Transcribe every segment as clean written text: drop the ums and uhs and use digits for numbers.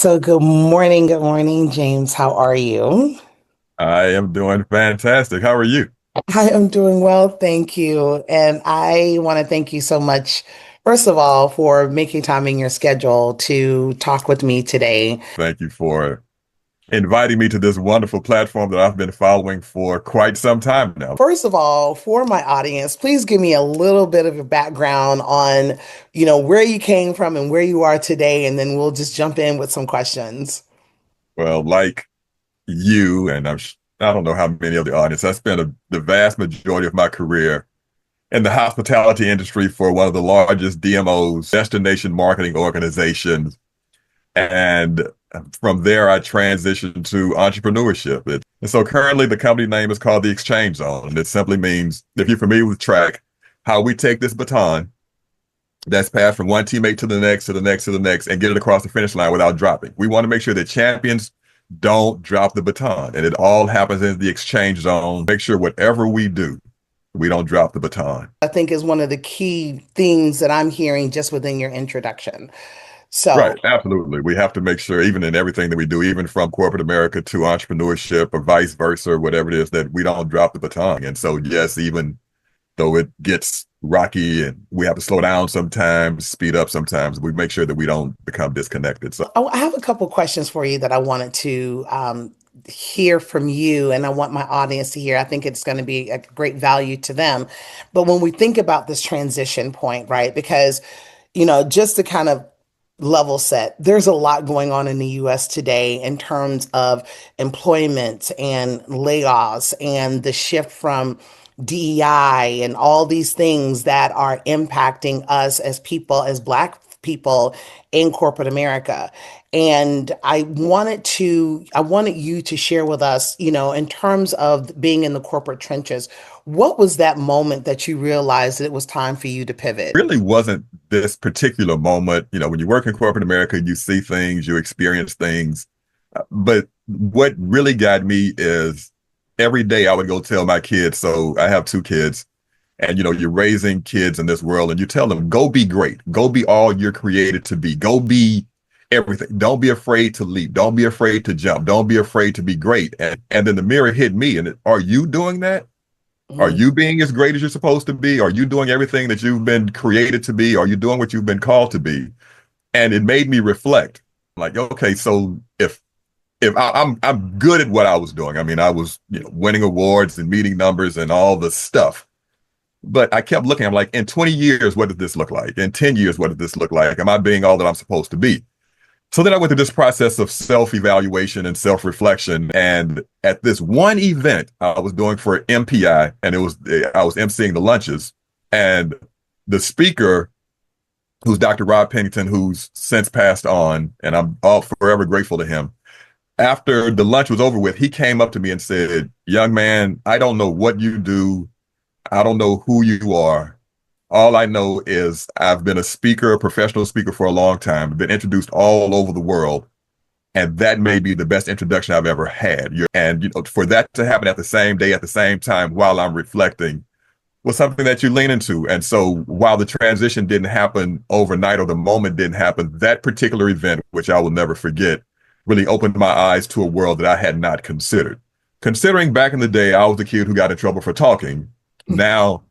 So good morning, James. How are you? I am doing fantastic. How are you? I am doing well, thank you. And I want to thank you so much, first of all, for making time in your schedule to talk with me today. Thank you for inviting me to this wonderful platform that I've been following for quite some time now. First of all, for my audience, please give me a little bit of a background on, where you came from and where you are today, and then we'll just jump in with some questions. Well, like you, and I don't know how many of the audience, I spent the vast majority of my career in the hospitality industry for one of the largest DMOs, destination marketing organizations. And from there, I transitioned to entrepreneurship. And so currently, the company name is called the Exchange Zone. And it simply means, if you're familiar with track, how we take this baton that's passed from one teammate to the next, to the next, to the next, and get it across the finish line without dropping. We want to make sure that champions don't drop the baton. And it all happens in the Exchange Zone. Make sure whatever we do, we don't drop the baton. I think is one of the key things that I'm hearing just within your introduction. So Right, absolutely. We have to make sure, even in everything that we do, even from corporate America to entrepreneurship or vice versa, or whatever it is, that we don't drop the baton. And so, yes, even though it gets rocky and we have to slow down sometimes, speed up sometimes, we make sure that we don't become disconnected. So, I have a couple questions for you that I wanted to hear from you, and I want my audience to hear. I think it's going to be a great value to them. But when we think about this transition point, right? Because, just to kind of level set, there's a lot going on in the US today in terms of employment and layoffs and the shift from DEI and all these things that are impacting us as people, as Black people in corporate America. And I wanted you to share with us, in terms of being in the corporate trenches, what was that moment that you realized that it was time for you to pivot? really wasn't this particular moment. When you work in corporate America, you see things, you experience things. But what really got me is every day I would go tell my kids. So I have two kids, and you're raising kids in this world, and you tell them, go be great, go be all you're created to be, go be everything. Don't be afraid to leap, don't be afraid to jump, don't be afraid to be great. And then the mirror hit me, and are you doing that? Are Mhm. you being as great as you're supposed to be? Are you doing everything that you've been created to be? Are you doing what you've been called to be? And it made me reflect. Like, okay, so if I'm good at what I was doing. I mean, I was winning awards and meeting numbers and all the stuff. But I kept looking. I'm like, in 20 years, what does this look like? In 10 years, what does this look like? Am I being all that I'm supposed to be? So then I went through this process of self-evaluation and self-reflection. And at this one event I was doing for MPI, and I was emceeing the lunches, and the speaker, who's Dr. Rob Pennington, who's since passed on, and I'm all forever grateful to him. After the lunch was over with, he came up to me and said, "Young man, I don't know what you do. I don't know who you are. All I know is I've been a speaker, a professional speaker for a long time, been introduced all over the world. And that may be the best introduction I've ever had. And for that to happen at the same day, at the same time, while I'm reflecting, was something that you lean into. And so while the transition didn't happen overnight or the moment didn't happen, that particular event, which I will never forget, really opened my eyes to a world that I had not considered. Considering back in the day, I was the kid who got in trouble for talking. Now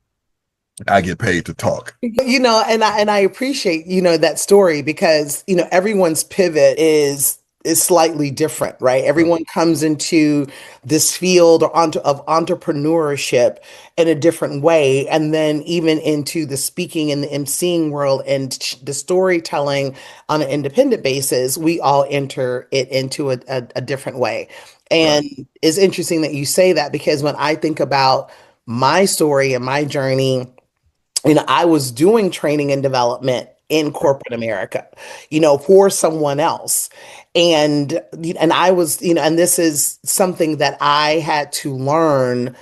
I get paid to talk. And I appreciate, that story because, everyone's pivot is slightly different, right? Everyone comes into this field of entrepreneurship in a different way, and then even into the speaking and the emceeing world and the storytelling on an independent basis, we all enter it into a different way. Right. And it's interesting that you say that because when I think about my story and my journey, I was doing training and development in corporate America, for someone else. And I was, and this is something that I had to learn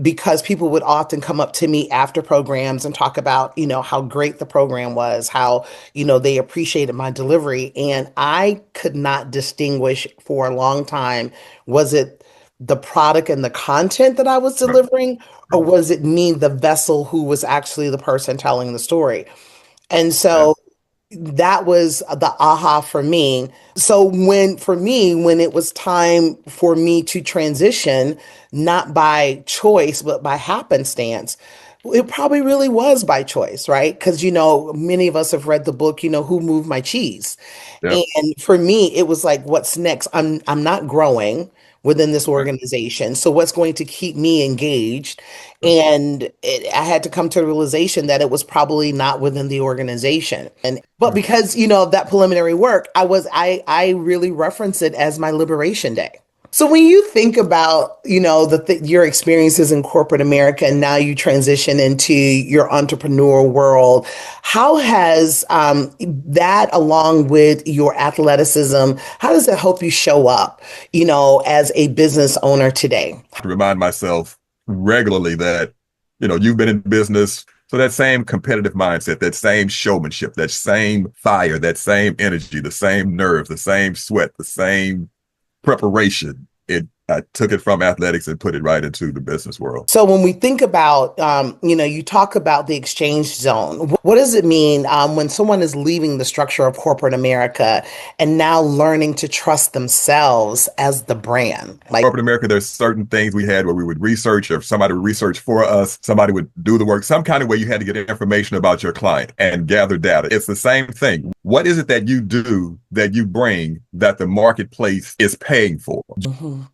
because people would often come up to me after programs and talk about, how great the program was, how, they appreciated my delivery. And I could not distinguish for a long time, was it the product and the content that I was delivering, or was it me, the vessel who was actually the person telling the story? And Yeah. so That was the aha for me. So when it was time for me to transition, not by choice, but by happenstance, it probably really was by choice, right? Because, many of us have read the book, Who Moved My Cheese? Yep. And for me, it was like, what's next? I'm not growing within this Right. organization. So what's going to keep me engaged? Right. I had to come to the realization that it was probably not within the organization. But Right. because, of that preliminary work, I really reference it as my liberation day. So when you think about, your experiences in corporate America and now you transition into your entrepreneurial world, how has that, along with your athleticism, how does it help you show up, as a business owner today? To remind myself regularly that, you've been in business. So that same competitive mindset, that same showmanship, that same fire, that same energy, the same nerve, the same sweat, the same preparation. I took it from athletics and put it right into the business world. So when we think about, you talk about the exchange zone. What does it mean when someone is leaving the structure of corporate America and now learning to trust themselves as the brand? Like, Corporate America, there's certain things we had where we would research, or somebody would research for us, somebody would do the work, some kind of way you had to get information about your client and gather data. It's the same thing. What is it that you do, that you bring, that the marketplace is paying for? mhm.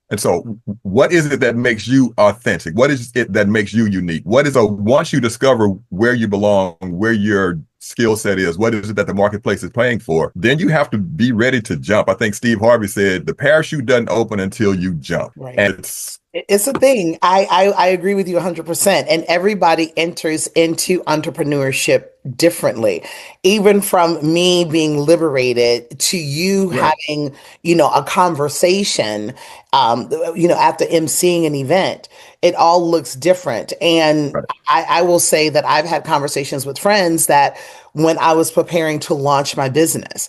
And so, what is it that makes you authentic? What is it that makes you unique? Once you discover where you belong, where your skill set is, what is it that the marketplace is paying for? Then you have to be ready to jump. I think Steve Harvey said the parachute doesn't open until you jump. Right. And it's It's a thing. I agree with you 100%. And everybody enters into entrepreneurship differently. Even from me being liberated to you right, having, a conversation, after emceeing an event, it all looks different. And right, I will say that I've had conversations with friends that when I was preparing to launch my business,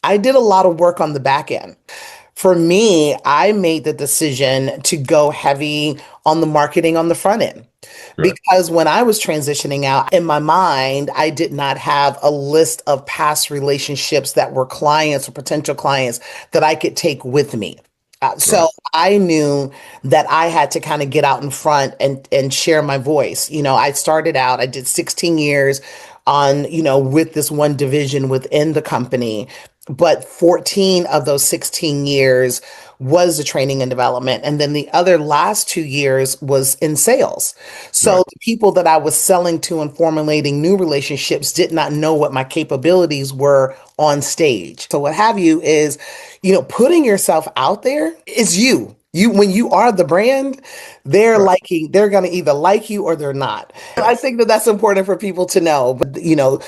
I did a lot of work on the back end. For me, I made the decision to go heavy on the marketing on the front end. right, Because when I was transitioning out, in my mind, I did not have a list of past relationships that were clients or potential clients that I could take with me. So right, I knew that I had to kind of get out in front and share my voice. I started out, I did 16 years on, with this one division within the company, but 14 of those 16 years was the training and development. And then the other last 2 years was in sales. So right. the people that I was selling to and formulating new relationships did not know what my capabilities were on stage. So what have you is, putting yourself out there is you. When you are the brand, Right. they're going to either like you or they're not. I Yes, think that that's important for people to know. But,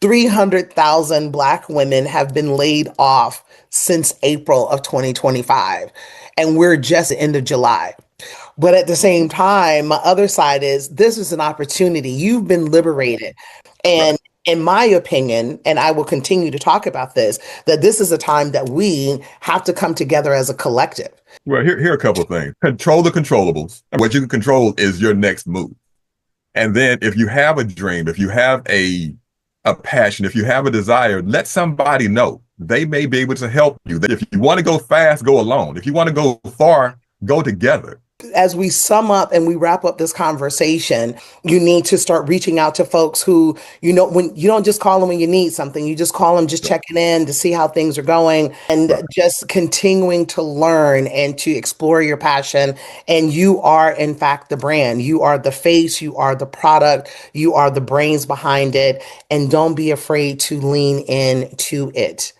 300,000 Black women have been laid off since April of 2025. And we're just the end of July. But at the same time, my other side is this is an opportunity. You've been liberated. right. And in my opinion, and I will continue to talk about this, that this is a time that we have to come together as a collective. Well, here are a couple of things. Control the controllables. What you can control is your next move. And then if you have a dream, if you have a passion, if you have a desire, let somebody know. They may be able to help you. If you want to go fast, go alone. If you want to go far, go together. As we sum up and we wrap up this conversation, you need to start reaching out to folks who, when you don't just call them when you need something, you just call them just checking in to see how things are going and Right. just continuing to learn and to explore your passion. And you are, in fact, the brand. You are the face, you are the product, you are the brains behind it. And don't be afraid to lean into it.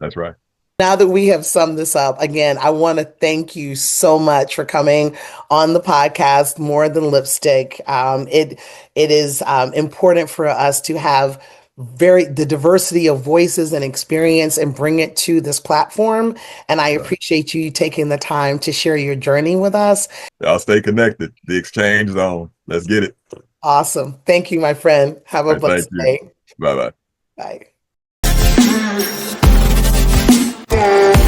That's right. Now that we have summed this up, again, I want to thank you so much for coming on the podcast, More Than Lipstick. It is important for us to have the diversity of voices and experience and bring it to this platform. And I Right. appreciate you taking the time to share your journey with us. Y'all stay connected. The exchange zone. Let's get it. Awesome. Thank you, my friend. Have a All right, thank blessed you. day. Bye bye. Bye.